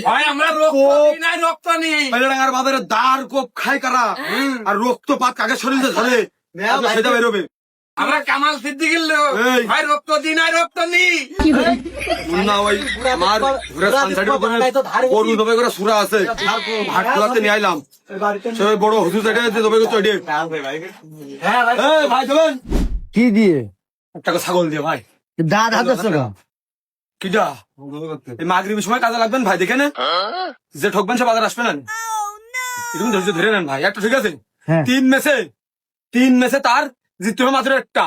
ভাই আমরা রক্ত নেই বেলেডাঙ্গার বাজারে দাঁড় কোপ খায় কারা আর রক্তপাত কাকে শরীরে ধরে সেটা বেরোবে। আমরা কামাল সিদ্দিকির লোক এই। ভাই রক্ত দিন আর রক্ত নেই মুন্না ওই আমার ঘুরে সানসাইডের উপরে গরু দবে করে সুরা আছে হাট খোলাতে নিয়ে আইলাম সে বড় হুজুর এটা দবে করতে এডে এই ভাই চলেন কি দিয়ে একটা ছাগল দিয়ে ভাই দাঁত হাতের সঙ্গে কিটা এই মাগরিবের সময় কাজে লাগবেন ভাই দেখে নেন যে ঠকবেন সে বাজার আসবে না এরকম ধৈর্য ধরে নেন ভাই একটা ঠিক আছে হ্যাঁ। তিন ম্যাচে তার জিততে হবে মাত্র একটা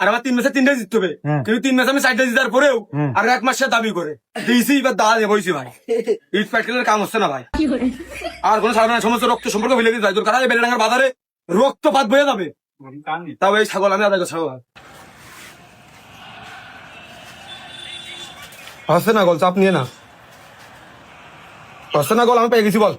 আর আমার 3 ম্যাচে 3টা জিততে হবে হ্যাঁ। কিন্তু 3 ম্যাচে আমি 4টা জিতার পরেও হ্যাঁ। আর 1 মাস সে দাবি করে দিয়েছি এবার দাঁড়া দিয়ে বইছি ভাই ইট প্যাকেটের কাম হচ্ছে না ভাই আর কোনো সাধারণ সমস্ত রক্ত সম্পর্ক ফেলে দিতে ভাই তোর কারা বেলেডাঙ্গার বাজারে রক্তপাত বয়ে যাবে তাও এই ছাগল আমি আদায় করছি হচ্ছে না গল চাপ নিয়ে না হচ্ছে না গল আমি পেয়ে গেছি বল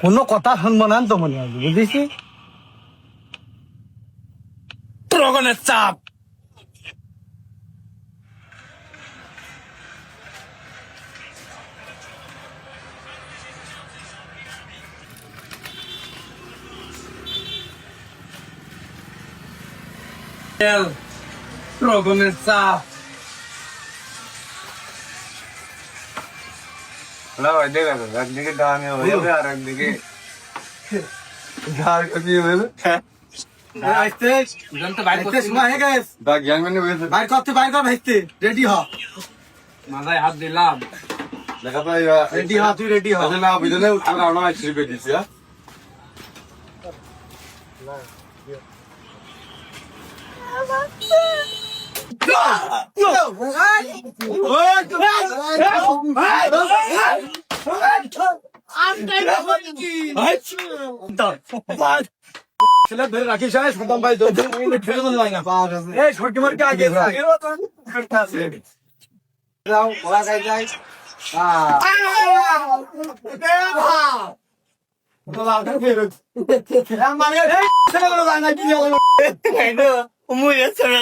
কোনো কথা শুনবো না তো মনে হয় বুঝেছি রগনের চাপ রগনের চাপ একদিকে ডানে হয়ে যাবে আর একদিকে ঝাড় কমিয়ে হয়ে যাবে। রেডি হ মাথায় হাত দিলাম দেখা তো রেডি হ তুই রেডি হ না বুঝলে উঠানো আমরা শ্রী দিছি ছেলে ধরে রাখিস সাদ্দাম ভাই ফেলে মনে হয় না এই ছটকি মারকে আগে মুই ছোড়া